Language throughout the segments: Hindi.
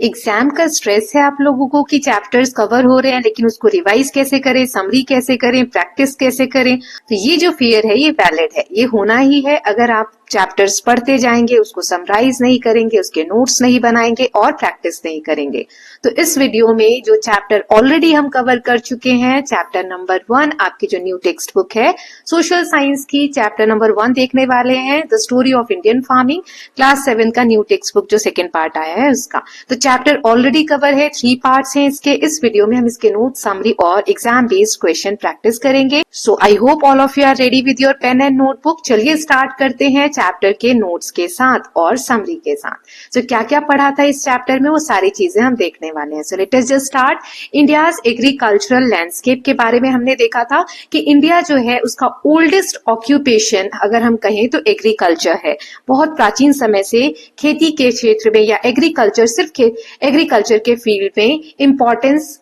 एग्जाम का स्ट्रेस है आप लोगों को कि चैप्टर्स कवर हो रहे हैं, लेकिन उसको रिवाइज कैसे करें, समरी कैसे करें, प्रैक्टिस कैसे करें। तो ये जो फियर है ये वैलिड है, ये होना ही है। अगर आप चैप्टर्स पढ़ते जाएंगे, उसको समराइज नहीं करेंगे, उसके नोट्स नहीं बनाएंगे और प्रैक्टिस नहीं करेंगे। तो इस वीडियो में जो चैप्टर ऑलरेडी हम कवर कर चुके हैं, चैप्टर नंबर 1 आपकी जो न्यू टेक्स्ट बुक है सोशल साइंस की, चैप्टर नंबर 1 देखने वाले हैं, the story of Indian farming, class 7 का न्यू टेक्स्ट बुक जो सेकेंड पार्ट आया है उसका। तो चैप्टर ऑलरेडी कवर है, 3 पार्ट्स हैं इसके। इस वीडियो में हम इसके नोट, समरी और एग्जाम बेस्ड क्वेश्चन प्रैक्टिस करेंगे। So I hope all of you are ready with your pen and notebook. चलिए स्टार्ट करते हैं चैप्टर के नोट्स के साथ और समरी के साथ। सो क्या क्या पढ़ा था इस चैप्टर में वो सारी चीजें हम देखने वाले हैं। So let us just start. India's agricultural landscape के बारे में हमने देखा था कि इंडिया जो है उसका ओल्डेस्ट ऑक्यूपेशन अगर हम कहें तो एग्रीकल्चर है। बहुत प्राचीन समय से खेती के क्षेत्र में या एग्रीकल्चर, सिर्फ एग्रीकल्चर के फील्ड में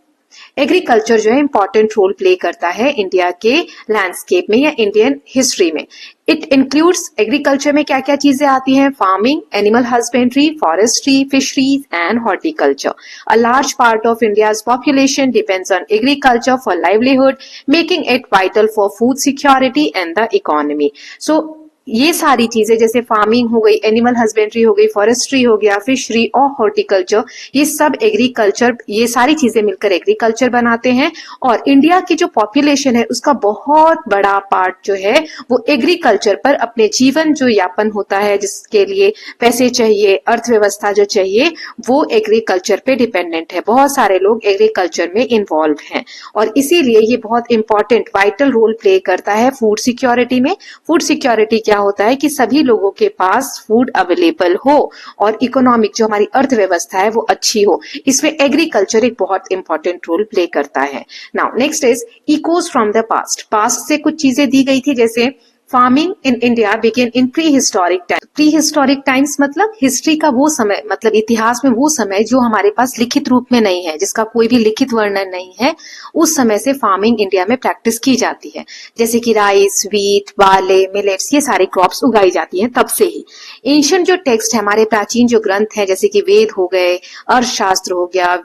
एग्रीकल्चर जो है इंपॉर्टेंट रोल प्ले करता है इंडिया के लैंडस्केप में या इंडियन हिस्ट्री में। इट इंक्लूड्स, एग्रीकल्चर में क्या क्या चीजें आती हैं? Farming, animal husbandry, forestry, fisheries and horticulture. A large part of India's population depends on agriculture for livelihood, making it vital for food security and the economy. So ये सारी चीजें जैसे फार्मिंग हो गई, एनिमल हस्बेंड्री हो गई, फॉरेस्ट्री हो गया, फिशरी और हॉर्टिकल्चर, ये सब एग्रीकल्चर, ये सारी चीजें मिलकर एग्रीकल्चर बनाते हैं। और इंडिया की जो पॉपुलेशन है उसका बहुत बड़ा पार्ट जो है वो एग्रीकल्चर पर अपने जीवन जो यापन होता है, जिसके लिए पैसे चाहिए, अर्थव्यवस्था जो चाहिए, वो एग्रीकल्चर पे डिपेंडेंट है। बहुत सारे लोग एग्रीकल्चर में इन्वॉल्व हैं और इसीलिए ये बहुत इंपॉर्टेंट वाइटल रोल प्ले करता है फूड सिक्योरिटी में। फूड सिक्योरिटी क्या होता है कि सभी लोगों के पास फूड अवेलेबल हो और इकोनॉमिक जो हमारी अर्थव्यवस्था है वो अच्छी हो। इसमें एग्रीकल्चर एक बहुत इंपॉर्टेंट रोल प्ले करता है। Now next is echoes from the past. Past से कुछ चीजें दी गई थी, जैसे farming in India begin in prehistoric time. Prehistoric times मतलब हिस्ट्री का वो समय, मतलब इतिहास में वो समय जो हमारे पास लिखित रूप में नहीं है, जिसका कोई भी लिखित वर्णन नहीं है, उस समय से फार्मिंग इंडिया में प्रैक्टिस की जाती है। जैसे कि राइस, व्हीट, बार्ले, मिलेट्स, ये सारी क्रॉप्स उगाई जाती हैं तब से ही। एंशिएंट जो टेक्स्ट है, हमारे प्राचीन जो ग्रंथ है, जैसे कि वेद हो गए, अर्थशास्त्र हो गया,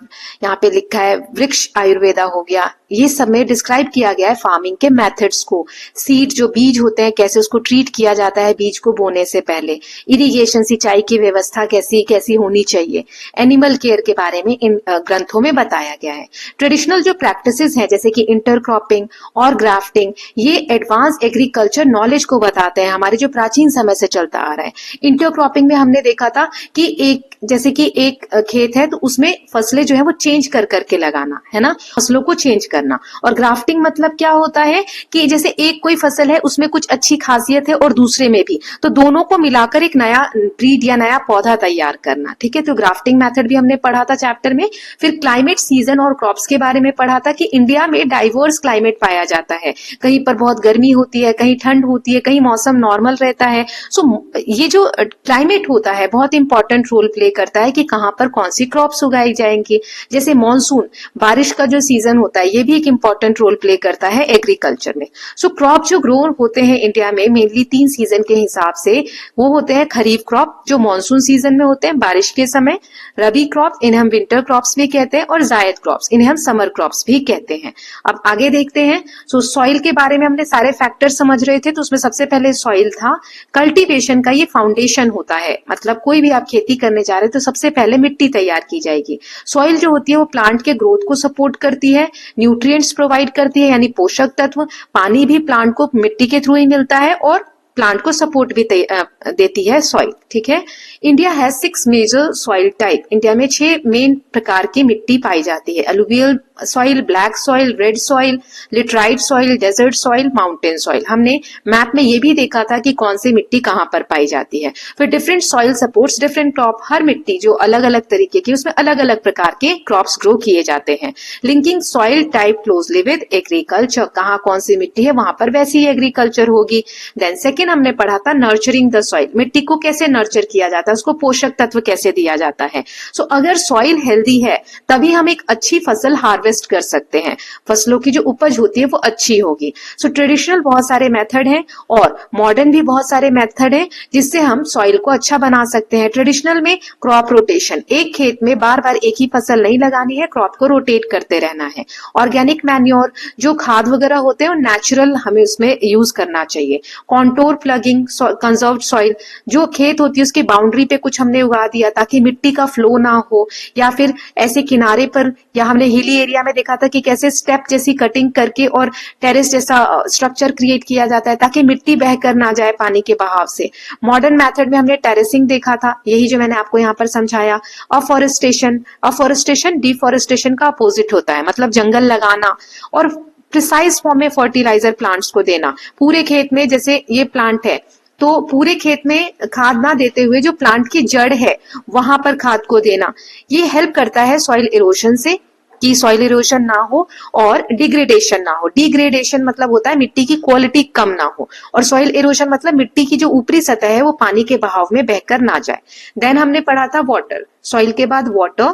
यहाँ पे लिखा है वृक्ष आयुर्वेदा हो गया, ये सब में डिस्क्राइब किया गया है फार्मिंग के मेथड्स को। सीड जो बीज होते हैं कैसे उसको ट्रीट किया जाता है बीज को बोने से पहले, इरिगेशन सिंचाई की व्यवस्था कैसी कैसी होनी चाहिए, एनिमल केयर के बारे में इन ग्रंथों में बताया गया है। ट्रेडिशनल जो प्रैक्टिसेस हैं जैसे कि इंटरक्रॉपिंग और ग्राफ्टिंग, ये एडवांस एग्रीकल्चर नॉलेज को बताते हैं, हमारे जो प्राचीन समय से चलता आ रहा है। इंटरक्रॉपिंग में हमने देखा था कि जैसे कि एक खेत है तो उसमें फसलें जो है वो चेंज कर करके लगाना है ना, फसलों को चेंज करना। और ग्राफ्टिंग मतलब क्या होता है कि जैसे एक कोई फसल है उसमें कुछ अच्छी खासियत है और दूसरे में भी, तो दोनों को मिलाकर एक नया ब्रीड या नया पौधा तैयार करना। ठीक है, तो ग्राफ्टिंग मेथड भी हमने पढ़ा था चैप्टर में। फिर क्लाइमेट, सीजन और क्रॉप्स के बारे में पढ़ा था कि इंडिया में डाइवर्स क्लाइमेट पाया जाता है, कहीं पर बहुत गर्मी होती है, कहीं ठंड होती है, कहीं मौसम नॉर्मल रहता है। सो ये जो क्लाइमेट होता है बहुत इंपॉर्टेंट रोल प्ले करता है कि कहाँ पर कौन सी क्रॉप्स उगाई जाएंगी। जैसे मॉनसून, बारिश का जो सीजन होता है, ये भी एक इंपॉर्टेंट रोल प्ले करता है एग्रीकल्चर में। सो क्रॉप जो ग्रो होते हैं इंडिया में मेनली 3 सीजन के हिसाब से, वो होते हैं खरीफ क्रॉप जो मॉनसून सीजन में होते हैं बारिश के समय, रबी क्रॉप इन्हें हम विंटर क्रॉप्स भी कहते हैं, और जायद क्रॉप्स इन्हें हम समर क्रॉप्स भी कहते हैं। अब आगे देखते हैं। सो सॉइल के बारे में हमने सारे फैक्टर समझ रहे थे, तो उसमें सबसे पहले सॉइल था। कल्टीवेशन का ये फाउंडेशन होता है, मतलब कोई भी आप खेती करने जा रहे हैं तो सबसे पहले मिट्टी तैयार की जाएगी। सॉइल जो होती है वो प्लांट के ग्रोथ को सपोर्ट करती है, न्यूट्रिएंट्स प्रोवाइड करती है यानी पोषक तत्व, पानी भी प्लांट को मिट्टी के थ्रू ही मिलता है और प्लांट को सपोर्ट भी देती है सॉइल। ठीक है, India has 6 major soil type. India में 6 मेन प्रकार की मिट्टी पाई जाती है। Alluvial soil, black soil, red soil, laterite soil, desert soil, mountain soil. हमने मैप में ये भी देखा था कि कौन सी मिट्टी कहाँ पर पाई जाती है। फिर different soil supports different crop. हर मिट्टी जो अलग अलग तरीके की, उसमें अलग अलग प्रकार के क्रॉप्स ग्रो किए जाते हैं। Linking soil type closely with agriculture, कहाँ कौन सी मिट्टी है वहां पर वैसी एग्रीकल्चर होगी। देन सेकेंड हमने पढ़ा था नर्चरिंग द सॉइल, मिट्टी को कैसे नर्चर किया जाता है, उसको पोषक तत्व कैसे दिया जाता है। सो अगर सॉइल हेल्दी है तभी हम एक अच्छी फसल हार्वेस्ट हार्वेस्ट कर सकते हैं, फसलों की जो उपज होती है वो अच्छी होगी। सो ट्रेडिशनल बहुत सारे मेथड हैं और मॉडर्न भी बहुत सारे मेथड हैं जिससे हम सॉइल को अच्छा बना सकते हैं। ट्रेडिशनल में क्रॉप रोटेशन, एक खेत में बार बार एक ही फसल नहीं लगानी है, क्रॉप को रोटेट करते रहना है। ऑर्गेनिक मैन्योर, जो खाद वगैरह होते हैं नेचुरल हमें उसमें यूज करना चाहिए। कॉन्टोर प्लगिंग, कंजर्व्ड सॉइल, जो खेत होती है उसकी बाउंड्री पे कुछ हमने उगा दिया ताकि मिट्टी का फ्लो ना हो, या फिर ऐसे किनारे पर, या हमने हिली एरिया में देखा था कि कैसे स्टेप जैसी कटिंग करके और टेरेस जैसा स्ट्रक्चर क्रिएट किया जाता है ताकि मिट्टी बहकर ना जाए पानी के बहाव से। मॉडर्न मेथड में हमने टेरेसिंग देखा था, यही जो मैंने आपको यहाँ पर समझाया। अफॉरेस्टेशन डिफॉरेस्टेशन का अपोजिट होता है, मतलब जंगल लगाना और प्रिसाइज फॉर्म में फर्टिलाइजर प्लांट्स को देना। पूरे खेत में, जैसे ये प्लांट है तो पूरे खेत में खाद ना देते हुए जो प्लांट की जड़ है वहां पर खाद को देना। ये हेल्प करता है सॉइल इरोशन से, कि सॉइल इरोशन ना हो और डिग्रेडेशन ना हो। डिग्रेडेशन मतलब होता है मिट्टी की क्वालिटी कम ना हो, और सॉइल इरोशन मतलब मिट्टी की जो ऊपरी सतह है वो पानी के बहाव में बहकर ना जाए। देन हमने पढ़ा था वाटर, सॉइल के बाद वाटर।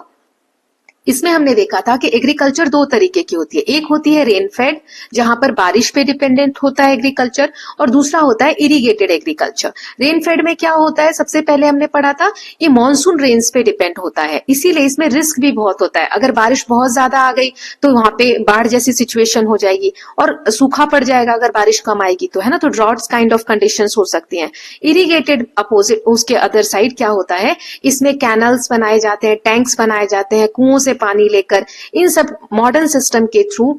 इसमें हमने देखा था कि एग्रीकल्चर दो तरीके की होती है, एक होती है रेनफेड जहां पर बारिश पे डिपेंडेंट होता है एग्रीकल्चर, और दूसरा होता है इरिगेटेड एग्रीकल्चर। रेनफेड में क्या होता है, सबसे पहले हमने पढ़ा था ये मॉनसून रेन्स पे डिपेंड होता है, इसीलिए इसमें रिस्क भी बहुत होता है। अगर बारिश बहुत ज्यादा आ गई तो वहां पे बाढ़ जैसी सिचुएशन हो जाएगी और सूखा पड़ जाएगा अगर बारिश कम आएगी तो, है ना, तो ड्रॉट्स काइंड ऑफ कंडीशंस हो सकती हैं। इरिगेटेड अपोजिट, उसके अदर साइड क्या होता है, इसमें कैनल्स बनाए जाते हैं, टैंक्स बनाए जाते हैं, कुओं से पानी लेकर, इन सब मॉडर्न सिस्टम के थ्रू,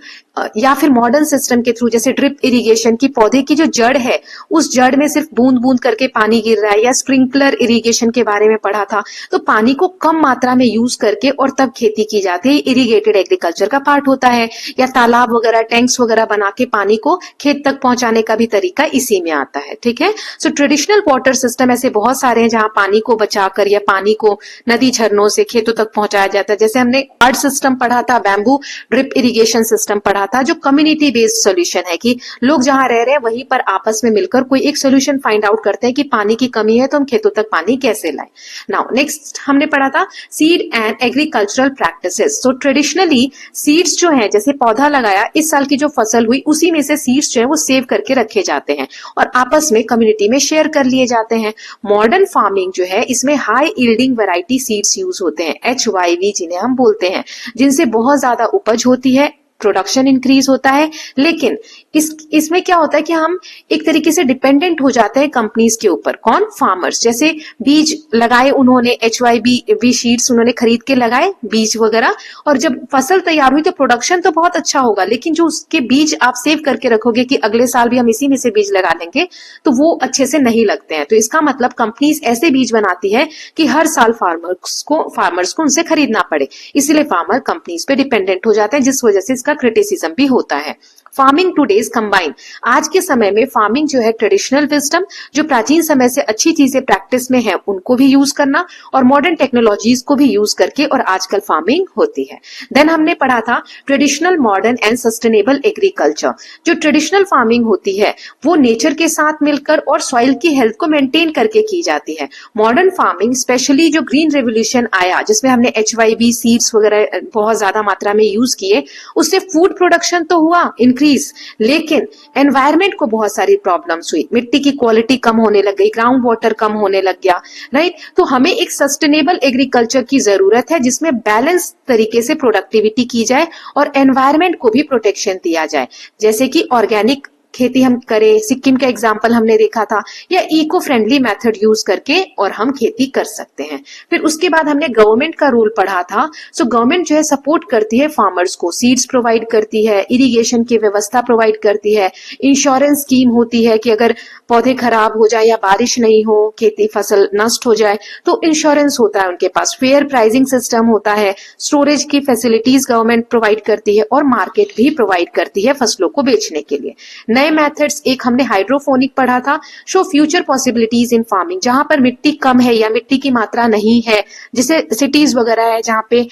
या फिर मॉडर्न सिस्टम के थ्रू, जैसे ड्रिप इरिगेशन की, पौधे की जो जड़ है उस जड़ में सिर्फ बूंद बूंद करके पानी गिर रहा है, या स्प्रिंकलर इरिगेशन के बारे में पढ़ा था, तो पानी को कम मात्रा में यूज करके और तब खेती की जाती है, इरिगेटेड एग्रीकल्चर का पार्ट होता है। या तालाब वगैरह, टैंक्स वगैरह बना के पानी को खेत तक पहुंचाने का भी तरीका इसी में आता है, ठीक है। सो ट्रेडिशनल वाटर सिस्टम ऐसे बहुत सारे हैं जहां पानी को बचाकर या पानी को नदी झरनों से खेतों तक पहुंचाया जाता है। जैसे हमने अर्थ सिस्टम पढ़ा था, बैम्बू ड्रिप इरिगेशन सिस्टम पढ़ा था, जो कम्युनिटी बेस्ड सोल्यूशन है कि लोग जहां रह रहे हैं वहीं पर आपस में मिलकर कोई एक सोल्यूशन फाइंड आउट करते हैं कि पानी की कमी है तो हम खेतों तक पानी कैसे लाएं। नाउ नेक्स्ट हमने पढ़ा था सीड एंड एग्रीकल्चरल प्रैक्टिसेस। तो ट्रेडिशनली सीड्स जो है, जैसे पौधा लगाया, इस साल की जो फसल हुई उसी में से सीड्स जो है वो सेव करके रखे जाते हैं और आपस में कम्युनिटी में शेयर कर लिए जाते हैं। मॉडर्न फार्मिंग जो है इसमें high yielding variety seeds use होते हैं, HYV जिन्हें हम बोलते हैं, जिनसे बहुत ज्यादा उपज होती है, प्रोडक्शन इंक्रीज होता है। लेकिन इसमें क्या होता है कि हम एक तरीके से डिपेंडेंट हो जाते हैं कंपनीज के ऊपर। कौन? फार्मर्स। जैसे बीज लगाए उन्होंने, HYV सीड्स उन्होंने खरीद के लगाए, बीज वगैरह, और जब फसल तैयार हुई तो प्रोडक्शन तो बहुत अच्छा होगा, लेकिन जो उसके बीज आप सेव करके रखोगे कि अगले साल भी हम इसी में से बीज लगा लेंगे, तो वो अच्छे से नहीं लगते हैं। तो इसका मतलब कंपनीज ऐसे बीज बनाती है कि हर साल फार्मर्स को उनसे खरीदना पड़े, इसलिए फार्मर कंपनीज पे डिपेंडेंट हो जाते हैं, जिस वजह से इसका क्रिटिसिज्म भी होता है। फार्मिंग टुडेज कंबाइन, आज के समय में फार्मिंग जो है ट्रेडिशनल विजडम, जो प्राचीन समय से अच्छी चीजें प्रैक्टिस में है उनको भी यूज करना, और मॉडर्न टेक्नोलॉजीज को भी यूज करके और आजकल फार्मिंग होती है। देन हमने पढ़ा था traditional, modern and sustainable agriculture. जो ट्रेडिशनल फार्मिंग होती है वो नेचर के साथ मिलकर और सॉइल की हेल्थ को मेंटेन करके की जाती है। मॉडर्न फार्मिंग, स्पेशली जो ग्रीन रेवोल्यूशन आया जिसमें हमने HYV सीड्स वगैरह बहुत ज्यादा मात्रा में यूज किए, उससे फूड प्रोडक्शन तो हुआ इंक्रीज, लेकिन एनवायरमेंट को बहुत सारी प्रॉब्लम्स हुई, मिट्टी की क्वालिटी कम होने लग गई, ग्राउंड वाटर कम होने लग गया, राइट। तो हमें एक सस्टेनेबल एग्रीकल्चर की जरूरत है जिसमें बैलेंस तरीके से प्रोडक्टिविटी की जाए और एनवायरमेंट को भी प्रोटेक्शन दिया जाए, जैसे कि ऑर्गेनिक खेती हम करें, सिक्किम का एग्जाम्पल हमने देखा था, या इको फ्रेंडली मेथड यूज करके और हम खेती कर सकते हैं। फिर उसके बाद हमने गवर्नमेंट का रोल पढ़ा था। सो गवर्नमेंट जो है सपोर्ट करती है फार्मर्स को, सीड्स प्रोवाइड करती है, इरिगेशन की व्यवस्था प्रोवाइड करती है, इंश्योरेंस स्कीम होती है कि अगर पौधे खराब हो जाए या बारिश नहीं हो, खेती फसल नष्ट हो जाए तो इंश्योरेंस होता है उनके पास, फेयर प्राइसिंग सिस्टम होता है, स्टोरेज की फैसिलिटीज गवर्नमेंट प्रोवाइड करती है और मार्केट भी प्रोवाइड करती है फसलों को बेचने के लिए। नए मेथड्स, एक हमने हाइड्रोफोनिक पढ़ा था, show future possibilities in farming, जहां पर मिट्टी कम है या मिट्टी की मात्रा नहीं है, जैसे सिटीज वगैरह है जहां पे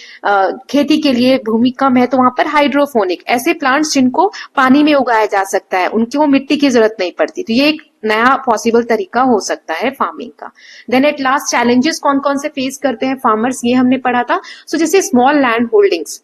खेती के लिए भूमि कम है, तो वहां पर हाइड्रोफोनिक, ऐसे प्लांट्स जिनको पानी में उगाया जा सकता है, उनको मिट्टी की जरूरत नहीं पड़ती, तो ये एक नया पॉसिबल तरीका हो सकता है फार्मिंग का। देन एट लास्ट चैलेंजेस कौन कौन से फेस करते हैं फार्मर्स, ये हमने पढ़ा था। सो जैसे स्मॉल लैंड होल्डिंग्स,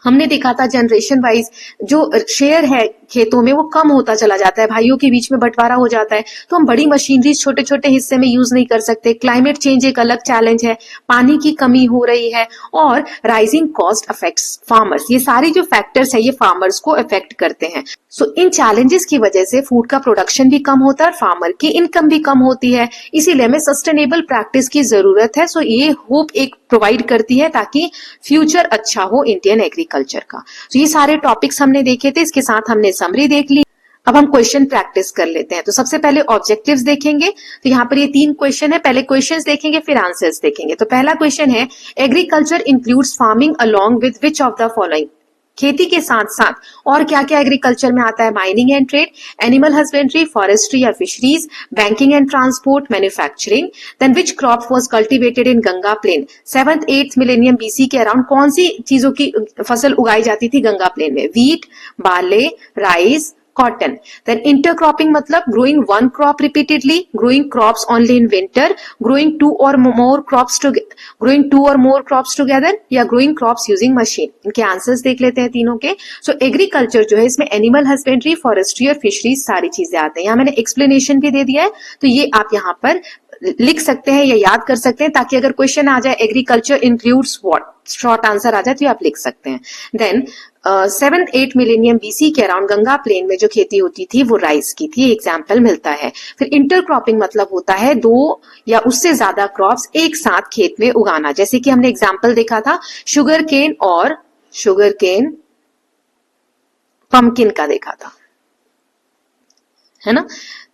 हमने देखा था जनरेशन वाइज जो शेयर है खेतों में वो कम होता चला जाता है, भाइयों के बीच में बंटवारा हो जाता है, तो हम बड़ी मशीनरी छोटे छोटे हिस्से में यूज नहीं कर सकते। क्लाइमेट चेंज एक अलग चैलेंज है, पानी की कमी हो रही है, और राइजिंग कॉस्ट अफेक्ट्स फार्मर्स। ये सारे जो फैक्टर्स है ये फार्मर्स को अफेक्ट करते हैं। सो इन चैलेंजेस की वजह से फूड का प्रोडक्शन भी कम होता है और फार्मर की इनकम भी कम होती है, इसीलिए हमें सस्टेनेबल प्रैक्टिस की जरूरत है। सो ये होप एक प्रोवाइड करती है ताकि फ्यूचर अच्छा हो इंडियन एग्रीकल्चर का। तो ये सारे टॉपिक्स हमने देखे थे, इसके साथ हमने समरी देख ली। अब हम क्वेश्चन प्रैक्टिस कर लेते हैं। तो सबसे पहले ऑब्जेक्टिव्स देखेंगे, तो यहाँ पर ये 3 क्वेश्चन है, पहले क्वेश्चंस देखेंगे फिर आंसर्स देखेंगे। तो पहला क्वेश्चन है, agriculture includes farming along with which of the following. खेती के साथ साथ और क्या क्या एग्रीकल्चर में आता है? Mining and trade, animal husbandry, forestry या fisheries, banking and transport, manufacturing. Then which crop was cultivated in Ganga plain? 7th 8th millennium BC के अराउंड कौन सी चीजों की फसल उगाई जाती थी गंगा प्लेन में? Wheat, barley, rice, cotton. Then intercropping मतलब growing one crop repeatedly, growing crops only in winter, growing two or more crops together, या growing crops using machine. इनके आंसर्स देख लेते हैं तीनों के। सो एग्रीकल्चर जो है इसमें एनिमल हस्बेंड्री, फॉरेस्ट्री और फिशरीज सारी चीजें आते हैं। यहाँ मैंने एक्सप्लेनेशन भी दे दिया है, तो ये आप यहाँ पर लिख सकते हैं या याद कर सकते हैं, ताकि अगर क्वेश्चन आ जाए agriculture includes what, short answer आ जाए तो आप लिख सकते हैं। Then 7th 8th millennium BC के अराउंड गंगा प्लेन में जो खेती होती थी वो राइस की थी, एग्जाम्पल मिलता है। फिर इंटरक्रॉपिंग मतलब होता है 2 या उससे ज्यादा क्रॉप्स एक साथ खेत में उगाना, जैसे कि हमने एग्जाम्पल देखा था शुगर केन पंपकिन का देखा था, है ना।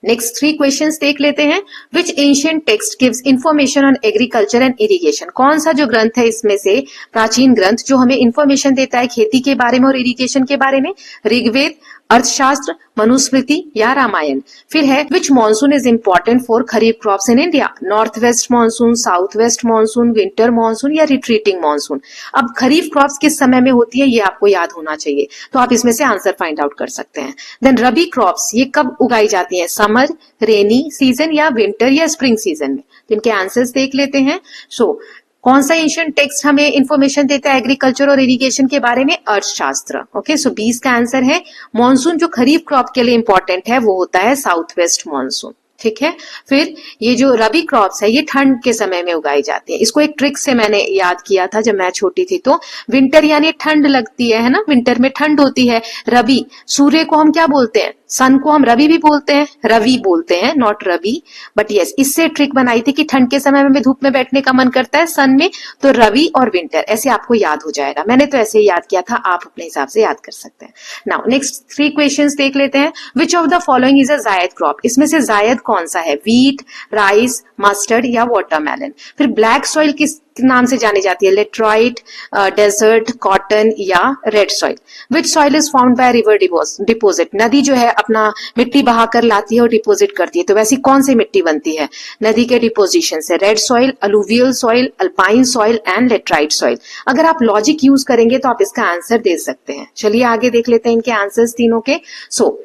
नेक्स्ट 3 क्वेश्चंस देख लेते हैं। Which ancient text gives information on agriculture and irrigation? कौन सा जो ग्रंथ है इसमें से प्राचीन ग्रंथ जो हमें इंफॉर्मेशन देता है खेती के बारे में और इरिगेशन के बारे में? ऋग्वेद, अर्थशास्त्र, मनुस्मृति या रामायण। फिर है which monsoon is important for kharif crops in India? North west monsoon, south west monsoon, winter monsoon या रिट्रीटिंग मानसून। अब खरीफ क्रॉप्स किस समय में होती है ये आपको याद होना चाहिए, तो आप इसमें से आंसर फाइंड आउट कर सकते हैं। देन रबी क्रॉप्स ये कब उगाई जाती है? समर, रेनी सीजन या विंटर या स्प्रिंग सीजन में। तो इनके आंसर्स देख लेते हैं। सो कौन सा एंशिएंट टेक्स्ट हमें इंफॉर्मेशन देता है एग्रीकल्चर और इरिगेशन के बारे में? अर्थशास्त्र। ओके, सो 20 का आंसर है। मॉनसून जो खरीफ क्रॉप के लिए इंपॉर्टेंट है वो होता है साउथ वेस्ट मॉनसून, ठीक है। फिर ये जो रबी क्रॉप्स है ये ठंड के समय में उगाई जाती है। इसको एक ट्रिक से मैंने याद किया था जब मैं छोटी थी। तो विंटर यानी ठंड लगती है ना, विंटर में ठंड होती है। रबी, सूर्य को हम क्या बोलते हैं? सन को हम रवि भी बोलते हैं, रवि बोलते हैं, नॉट रवि, बट यस इससे ट्रिक बनाई थी कि ठंड के समय में धूप में बैठने का मन करता है सन में, तो रवि और विंटर ऐसे आपको याद हो जाएगा। मैंने तो ऐसे ही याद किया था, आप अपने हिसाब से याद कर सकते हैं। नाउ नेक्स्ट 3 क्वेश्चंस देख लेते हैं। Which of the following is a जायद क्रॉप? इसमें से जायद कौन सा है? व्हीट, राइस, मस्टर्ड या वाटरमेलन। फिर ब्लैक सॉइल किस नाम से जानी जाती है? लेटराइट, डेजर्ट, कॉटन या red soil. Which soil is found by river deposit? नदी जो है अपना मिट्टी बहाकर लाती है और डिपोजिट करती है, तो वैसी कौन सी मिट्टी बनती है नदी के डिपोजिशन से? Red soil, alluvial soil, alpine soil and laterite soil. अगर आप लॉजिक यूज करेंगे तो आप इसका आंसर दे सकते हैं। चलिए आगे देख लेते हैं इनके आंसर्स तीनों के। सो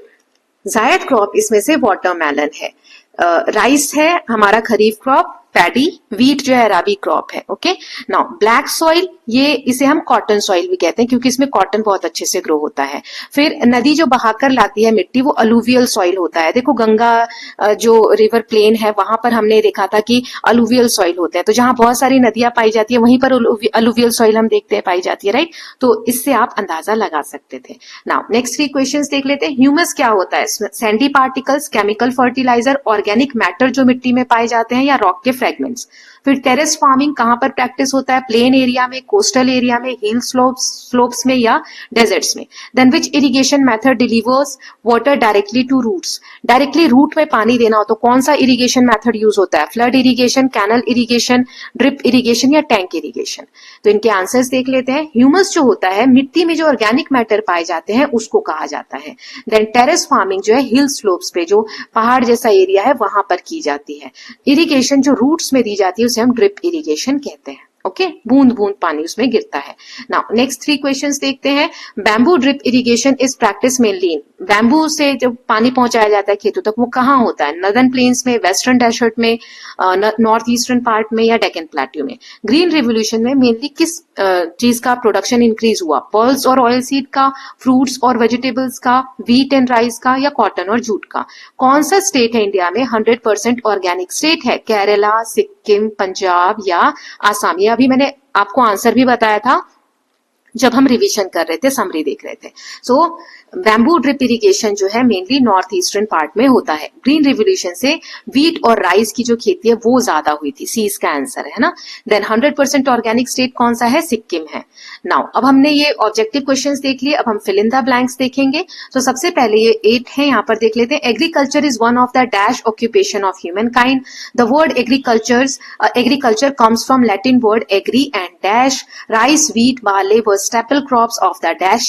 जायद क्रॉप इसमें से वाटरमेलन है, राइस है हमारा खरीफ क्रॉप, पैडी, व्हीट जो है रबी क्रॉप है। ओके, नाउ ब्लैक सॉइल ये इसे हम कॉटन सॉइल भी कहते हैं क्योंकि इसमें कॉटन बहुत अच्छे से ग्रो होता है। फिर नदी जो बहाकर लाती है मिट्टी वो अलुवियल सॉइल होता है। देखो गंगा जो रिवर प्लेन है वहां पर हमने देखा था कि अलुवियल सॉइल होते हैं, तो जहां बहुत सारी नदियां पाई जाती है वहीं पर अलुवियल सॉइल हम देखते हैं पाई जाती है, राइट। तो इससे आप अंदाजा लगा सकते थे। नाउ नेक्स्ट 3 क्वेश्चंस देख लेते हैं। ह्यूमस क्या होता है? Sandy particles, chemical fertiliser, organic matter जो मिट्टी में पाए जाते हैं या रॉक के फ्रेगमेंट्स। फिर टेरेस फार्मिंग कहां पर प्रैक्टिस होता है? प्लेन एरिया में, कोस्टल एरिया में, हिल स्लोप्स में या डेजर्ट्स में। Then which irrigation method delivers water directly to roots? Directly root में पानी देना हो तो कौन सा इरिगेशन मेथड यूज होता है? Flood irrigation, canal irrigation, drip irrigation या टैंक इरिगेशन। तो इनके आंसर्स देख लेते हैं। ह्यूमस जो होता है मिट्टी में जो ऑर्गेनिक मैटर पाए जाते हैं उसको कहा जाता है। देन टेरेस फार्मिंग जो है हिल स्लोप्स पे जो पहाड़ जैसा एरिया है वहां पर की जाती है। इरिगेशन जो रूट्स में दी जाती है उसे हम ड्रिप इरिगेशन कहते हैं। ओके, बूंद बूंद पानी उसमें गिरता है। नाउ नेक्स्ट 3 क्वेश्चंस देखते हैं। Bamboo drip irrigation is practice mainly in, bamboo से जब पानी पहुंचाया जाता है खेतों तक वो कहाँ होता है? नॉर्दर्न प्लेन्स में, वेस्टर्न डेजर्ट में, नॉर्थ ईस्टर्न पार्ट में या डेक्कन प्लेट्यू में। ग्रीन रिवोल्यूशन में मेनली किस चीज का प्रोडक्शन इंक्रीज हुआ? पर्ल्स और ऑयल सीड का, फ्रूट्स और वेजिटेबल्स का, व्हीट एंड राइस का या कॉटन और जूट का? कौन सा स्टेट है इंडिया में 100% ऑर्गेनिक स्टेट है? केरला, सिक्किम, पंजाब या आसाम? ये अभी मैंने आपको आंसर भी बताया था जब हम रिवीजन कर रहे थे, समरी देख रहे थे। सो बैम्बू ड्रिप इरिगेशन जो है मेनली नॉर्थ ईस्टर्न पार्ट में होता है। ग्रीन रिवोल्यूशन से व्हीट और राइस की जो खेती है वो ज्यादा हुई थी, सी इसका आंसर है ना। देन 100% ऑर्गेनिक स्टेट कौन सा है? सिक्किम है। नाउ अब हमने ये ऑब्जेक्टिव क्वेश्चंस देख लिए, अब हम फिल इन द ब्लैंक्स देखेंगे। तो सबसे पहले ये 8 है, यहाँ पर देख लेते हैं। Agriculture is one of the dash occupation of humankind. The word agriculture comes from Latin word agri and dash. Rice, wheat, barley were staple crops of the dash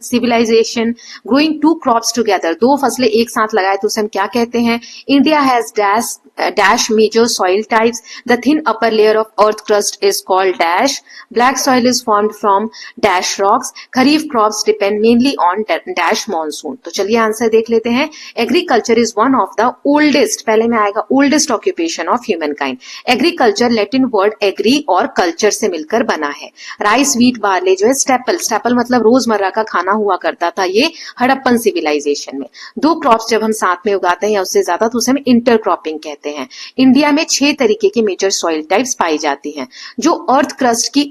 civilization. Growing 2 crops together, 2 फसलें एक साथ लगाए तो उसे हम क्या कहते हैं? India has dash major soil types. The thin upper layer of earth crust is called dash. Black soil is formed from dash rocks. Kharif crops depend mainly on dash monsoon. तो चलिए आंसर देख लेते हैं। Agriculture is one of the oldest, पहले में आएगा oldest occupation of humankind. Agriculture Latin word agri और culture से मिलकर बना है। राइस, व्हीट, बार्ले जो है स्टेपल मतलब रोजमर्रा का खाना हुआ करता था ये हड़प्पन सिविलाइजेशन में। 2 क्रॉप्स जब हम साथ में उगाते हैं या उससे ज्यादा तो उसे हम इंटरक्रॉपिंग कहते हैं। इंडिया में 6 तरीके की मेजर सॉइल टाइप्स पाई जाती हैं। जो अर्थ क्रस्ट की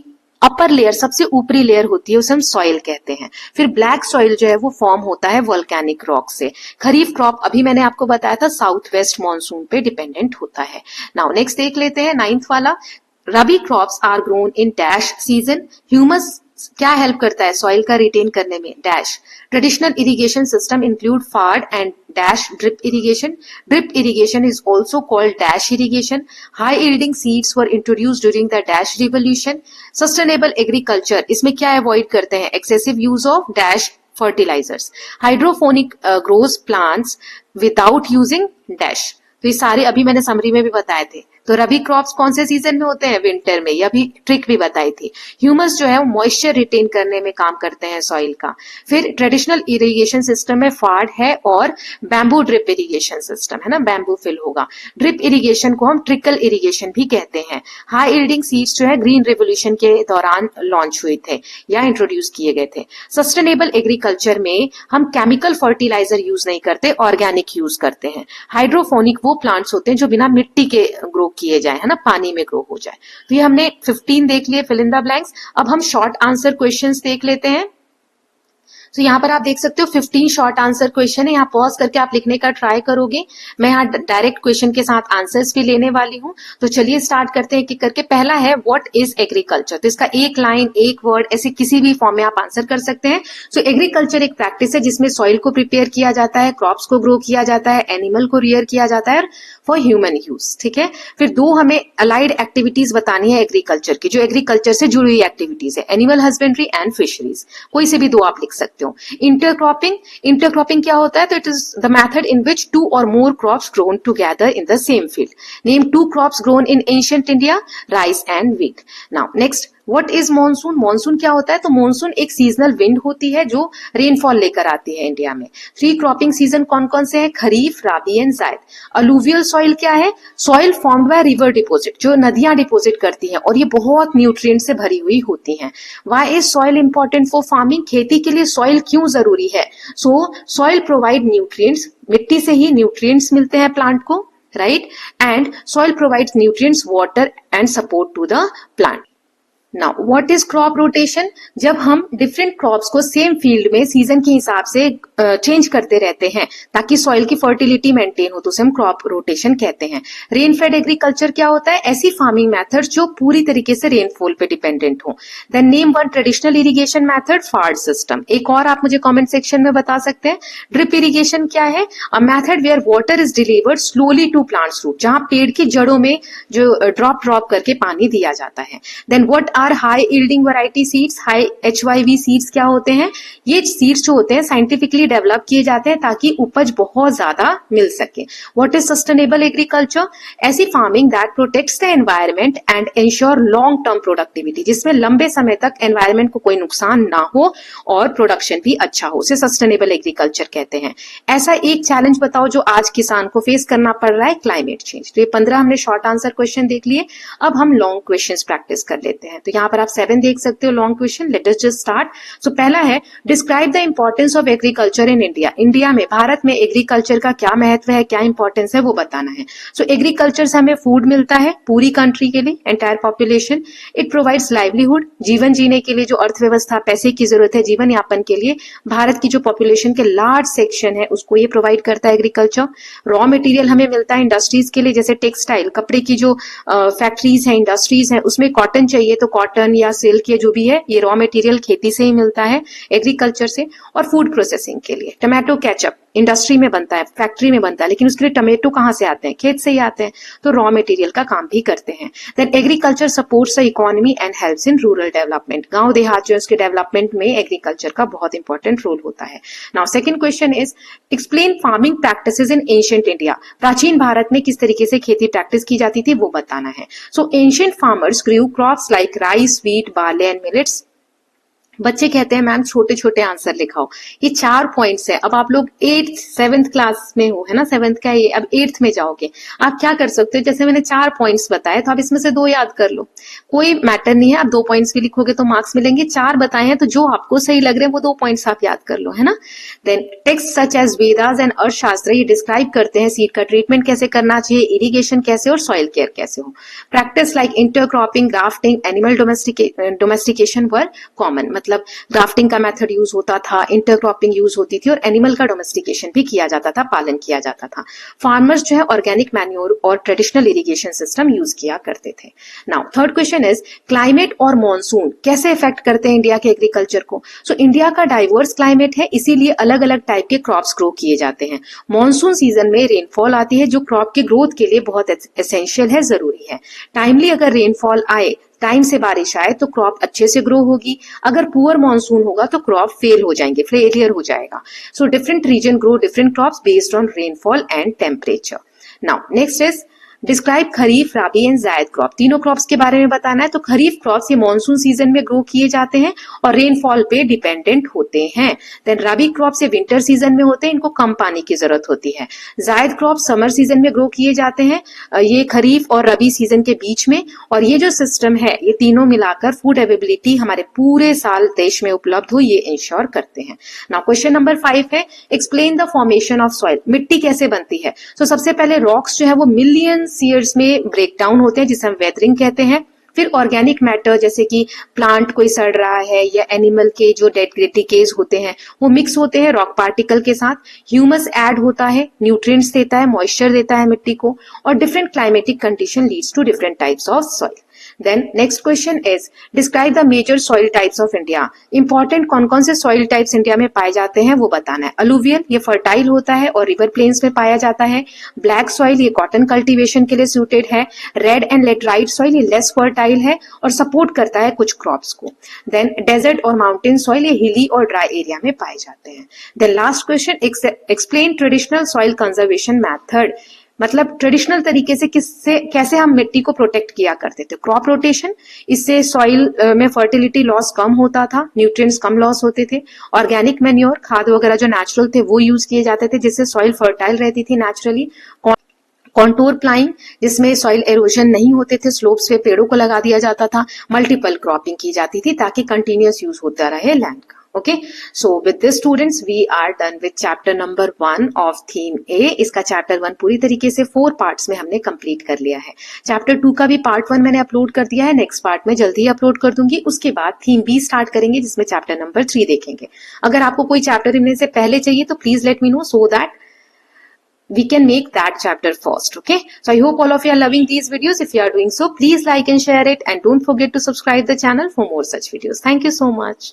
अपर लेयर, सबसे ऊपरी लेयर होती है, उसे हम सॉइल कहते हैं। फिर ब्लैक सॉइल जो है वो फॉर्म होता है वोल्केनिक रॉक से। खरीफ क्रॉप अभी मैंने आपको बताया था साउथ वेस्ट मानसून पे डिपेंडेंट होता है। नाउ नेक्स्ट देख लेते हैं 9th वाला। Rabi crops are grown in dash season. Humus क्या हेल्प करता है सॉइल का रिटेन करने में? Dash. Traditional irrigation system include phad and dash drip irrigation. Drip irrigation is also called dash irrigation. High yielding seeds were introduced during the dash revolution. Sustainable agriculture, इसमें क्या अवॉइड करते हैं? Excessive use of dash fertilizers. Hydroponic grows plants without using dash. तो ये सारे अभी मैंने समरी में भी बताए थे। तो रबी क्रॉप्स कौन से सीजन में होते हैं? विंटर में। यह भी ट्रिक भी बताई थी। ह्यूमस जो है वो मॉइस्चर रिटेन करने में काम करते हैं सॉइल का। फिर ट्रेडिशनल इरिगेशन सिस्टम में फार्ड है और बैम्बू ड्रिप इरिगेशन सिस्टम है ना, बैम्बू फिल होगा। ड्रिप इरिगेशन को हम ट्रिकल इरिगेशन भी कहते हैं। हाई यील्डिंग सीड्स जो है ग्रीन रिवोल्यूशन के दौरान लॉन्च हुए थे या इंट्रोड्यूस किए गए थे। सस्टेनेबल एग्रीकल्चर में हम केमिकल फर्टिलाइजर यूज नहीं करते, ऑर्गेनिक यूज करते हैं। हाइड्रोफोनिक वो प्लांट्स होते हैं जो बिना मिट्टी के ग्रो किए जाए, है ना, पानी में ग्रो हो जाए। तो ये हमने 15 देख लिए फिल इन द ब्लैंक्स। अब हम शॉर्ट आंसर क्वेश्चंस देख लेते हैं। तो यहाँ पर आप देख सकते हो 15 शॉर्ट आंसर क्वेश्चन है। यहाँ पॉज करके आप लिखने का ट्राई करोगे। मैं यहाँ डायरेक्ट क्वेश्चन के साथ आंसर्स भी लेने वाली हूँ। तो चलिए स्टार्ट करते हैं कि करके। पहला है व्हाट इज एग्रीकल्चर। तो इसका एक लाइन, एक वर्ड, ऐसे किसी भी फॉर्म में आप आंसर कर सकते हैं। सो एग्रीकल्चर एक प्रैक्टिस है जिसमें सॉइल को प्रिपेयर किया जाता है, क्रॉप्स को ग्रो किया जाता है, एनिमल को रियर किया जाता है फॉर ह्यूमन यूज। ठीक है। फिर 2 हमें अलाइड एक्टिविटीज बतानी है एग्रीकल्चर की, जो एग्रीकल्चर से जुड़ी हुई एक्टिविटीज है, एनिमल हस्बेंड्री एंड फिशरीज। कोई से भी 2 आप लिख सकते हो। इंटरक्रॉपिंग क्या होता है? तो it is the method in which 2 or more crops grown together in the same field. Name 2 crops grown in ancient India, rice and wheat. Now next, what is monsoon. Monsoon क्या होता है? तो मॉनसून एक सीजनल विंड होती है जो रेनफॉल लेकर आती है इंडिया में। 3 क्रॉपिंग सीजन कौन कौन से हैं? खरीफ, राबी एंड जायद। अलूवियल सॉइल क्या है? Soil formed by river deposit, जो नदियां डिपोजिट करती हैं और ये बहुत न्यूट्रिएंट से भरी हुई होती हैं। Why is soil important for farming. खेती के लिए सॉइल क्यों जरूरी है? सो सॉइल प्रोवाइड न्यूट्रिएंट्स, मिट्टी से ही न्यूट्रिएंट्स मिलते हैं प्लांट को, right. And soil provides nutrients, water and support to the plant. Now what is crop rotation. जब हम डिफरेंट क्रॉप्स को सेम फील्ड में सीजन के हिसाब से चेंज करते रहते हैं ताकि सॉइल की फर्टिलिटी मेंटेन हो, तो उसे हम क्रॉप रोटेशन कहते हैं। रेन फेड एग्रीकल्चर क्या होता है? ऐसी फार्मिंग मेथड जो पूरी तरीके से रेनफॉल पे डिपेंडेंट हो। Then name 1 traditional irrigation method, phad system. एक और आप मुझे कमेंट सेक्शन में बता सकते हैं। ड्रिप इरिगेशन क्या है? A method where water is delivered slowly to plants root, जहां पेड़ की जड़ों में जो ड्रॉप करके पानी दिया जाता है। Then what are high yielding variety seeds. High HYV seeds क्या होते हैं? ये सीड्स जो होते हैं साइंटिफिकली डेवलप किए जाते हैं ताकि उपज बहुत ज्यादा मिल सके। What is sustainable agriculture? ऐसी farming that protects the environment and insure long term productivity, जिसमें लंबे समय तक एनवायरमेंट को कोई नुकसान ना हो और प्रोडक्शन भी अच्छा हो, उसे सस्टेनेबल एग्रीकल्चर कहते हैं। ऐसा एक चैलेंज बताओ जो आज किसान को फेस करना पड़ रहा है, क्लाइमेट चेंज। तो ये 15 हमने शॉर्ट आंसर क्वेश्चन देख लिए। अब हम लॉन्ग क्वेश्चंस प्रैक्टिस कर लेते हैं। तो यहाँ पर आप 7 देख सकते हो long question. Let us just start. So पहला है, describe the importance of agriculture in India. India में, भारत में एग्रीकल्चर का क्या महत्व है, क्या इंपॉर्टेंस है, वो बताना है। सो एग्रीकल्चर से हमें फूड मिलता है पूरी कंट्री के लिए, entire population. It provides livelihood, जीवन जीने के लिए जो अर्थव्यवस्था, पैसे की जरूरत है जीवन यापन के लिए, भारत की जो पॉपुलेशन के लार्ज सेक्शन है उसको ये प्रोवाइड करता है एग्रीकल्चर। रॉ मटेरियल हमें मिलता है इंडस्ट्रीज के लिए, जैसे टेक्सटाइल, कपड़े की जो फैक्ट्रीज है, इंडस्ट्रीज है, उसमें कॉटन चाहिए तो कॉटन या सिल्क या जो भी है, ये रॉ मटेरियल खेती से ही मिलता है, एग्रीकल्चर से। और फूड प्रोसेसिंग के लिए टोमेटो केचप इंडस्ट्री में बनता है, फैक्ट्री में बनता है, लेकिन उसके लिए टोमेटो कहाँ से आते हैं? खेत से ही आते हैं, तो रॉ मटेरियल का काम भी करते हैं। Then agriculture supports the economy and helps in rural development. गांव देहात जो उसके डेवलपमेंट में एग्रीकल्चर का बहुत इंपॉर्टेंट रोल होता है। Now second question is, explain farming practices in ancient India. प्राचीन भारत में किस तरीके से खेती प्रैक्टिस की जाती थी वो बताना है। So ancient farmers grew crops like rice, wheat, barley and millets. बच्चे कहते हैं मैम छोटे छोटे आंसर लिखाओ। ये 4 पॉइंट्स है। अब आप लोग 8th 7th क्लास में हो, है ना, 7th का ये, अब 8th में जाओगे। आप क्या कर सकते हो, जैसे मैंने 4 पॉइंट्स बताए तो आप इसमें से 2 याद कर लो, कोई मैटर नहीं है। आप 2 पॉइंट्स भी लिखोगे तो मार्क्स मिलेंगे। 4 बताए हैं तो जो आपको सही लग रहे हैं वो 2 पॉइंट्स आप याद कर लो, है ना। Then text such as Vedas and Arthashastra, ये डिस्क्राइब करते हैं सीड का ट्रीटमेंट कैसे करना चाहिए, इरिगेशन कैसे और सॉइल केयर कैसे हो। Practice like intercropping, grafting, animal domestication वर कॉमन, मतलब ग्राफ्टिंग का मेथड यूज होता था, इंटरक्रॉपिंग यूज होती थी और एनिमल का डोमेस्टिकेशन भी किया जाता था, पालन किया जाता था। फार्मर्स जो है ऑर्गेनिक मैन्योर और ट्रेडिशनल इरिगेशन सिस्टम यूज किया करते थे। Now third question is, climate और मॉनसून कैसे इफेक्ट करते हैं इंडिया के एग्रीकल्चर को। सो इंडिया का डाइवर्स क्लाइमेट है, इसीलिए अलग अलग टाइप के क्रॉप्स ग्रो किए जाते हैं। मॉनसून सीजन में रेनफॉल आती है जो क्रॉप के ग्रोथ के लिए बहुत एसेंशियल है, जरूरी है। टाइमली अगर रेनफॉल आए, टाइम से बारिश आए तो क्रॉप अच्छे से ग्रो होगी। अगर पुअर मॉनसून होगा तो क्रॉप फेल हो जाएंगे, फेलियर हो जाएगा। So different region grow different crops based on rainfall and temperature. Now next is, describe kharif, rabi and zaid crop. तीनों क्रॉप्स के बारे में बताना है। तो खरीफ क्रॉप्स ये मॉनसून सीजन में ग्रो किए जाते हैं और रेनफॉल पे डिपेंडेंट होते हैं। देन रबी क्रॉप्स ये विंटर सीजन में होते हैं, इनको कम पानी की जरूरत होती है। जायद क्रॉप समर सीजन में ग्रो किए जाते हैं, ये खरीफ और रबी सीजन के बीच में। और ये जो सिस्टम है, ये तीनों मिलाकर फूड अवेलेबिलिटी हमारे पूरे साल देश में उपलब्ध हो, ये इंश्योर करते हैं। नाउ क्वेश्चन नंबर 5 है, explain the formation of soil. मिट्टी कैसे बनती है। तो सबसे पहले रॉक्स जो है वो मिलियंस ईयर्स में ब्रेक डाउन होते हैं, जिसे हम वेदरिंग कहते हैं। फिर ऑर्गेनिक मैटर, जैसे कि प्लांट कोई सड़ रहा है या एनिमल के जो डेड डिकेज होते हैं वो मिक्स होते हैं रॉक पार्टिकल के साथ। ह्यूमस ऐड होता है, न्यूट्रिएंट्स देता है, मॉइस्चर देता है मिट्टी को। और different climatic condition leads to different types of soil. Then next question is, describe the major soil types of India. Important कौन कौन से सॉइल टाइप्स इंडिया में पाए जाते हैं वो बताना है। अलुवियल, ये फर्टाइल होता है और रिवर प्लेन्स में पाया जाता है। ब्लैक सॉइल, ये कॉटन कल्टीवेशन के लिए सूटेड है। रेड एंड लेटराइट सॉइल, ये लेस फर्टाइल है और सपोर्ट करता है कुछ क्रॉप्स को। देन डेजर्ट और माउंटेन सॉइल, ये हिली और ड्राई एरिया में पाए जाते हैं। Then last question, explain traditional soil conservation method. मतलब ट्रेडिशनल तरीके से कैसे हम मिट्टी को प्रोटेक्ट किया करते थे। क्रॉप रोटेशन, इससे सॉइल में फर्टिलिटी लॉस कम होता था, न्यूट्रिएंट्स कम लॉस होते थे। ऑर्गेनिक मैन्योर, खाद वगैरह जो नेचुरल थे वो यूज किए जाते थे, जिससे सॉइल फर्टाइल रहती थी नेचुरली। कॉन्टूर प्लाइंग, जिसमें सॉइल एरोजन नहीं होते थे, स्लोप्स पे पेड़ों को लगा दिया जाता था। मल्टीपल क्रॉपिंग की जाती थी ताकि कंटिन्यूअस यूज होता रहे लैंड का। Okay, so with this students we are done with chapter number 1 of theme A। इसका chapter 1 पूरी तरीके से 4 parts में हमने complete कर लिया है। chapter 2 का भी part 1 मैंने upload कर दिया है, next part में जल्दी ही upload कर दूंगी। उसके बाद theme B start करेंगे जिसमें chapter number 3 देखेंगे। अगर आपको कोई chapter इनमें से पहले चाहिए तो please let me know so that we can make that chapter first. Okay, so I hope all of you are loving these videos. If you are doing so, please like and share it and don't forget to subscribe the channel for more such videos. Thank you so much.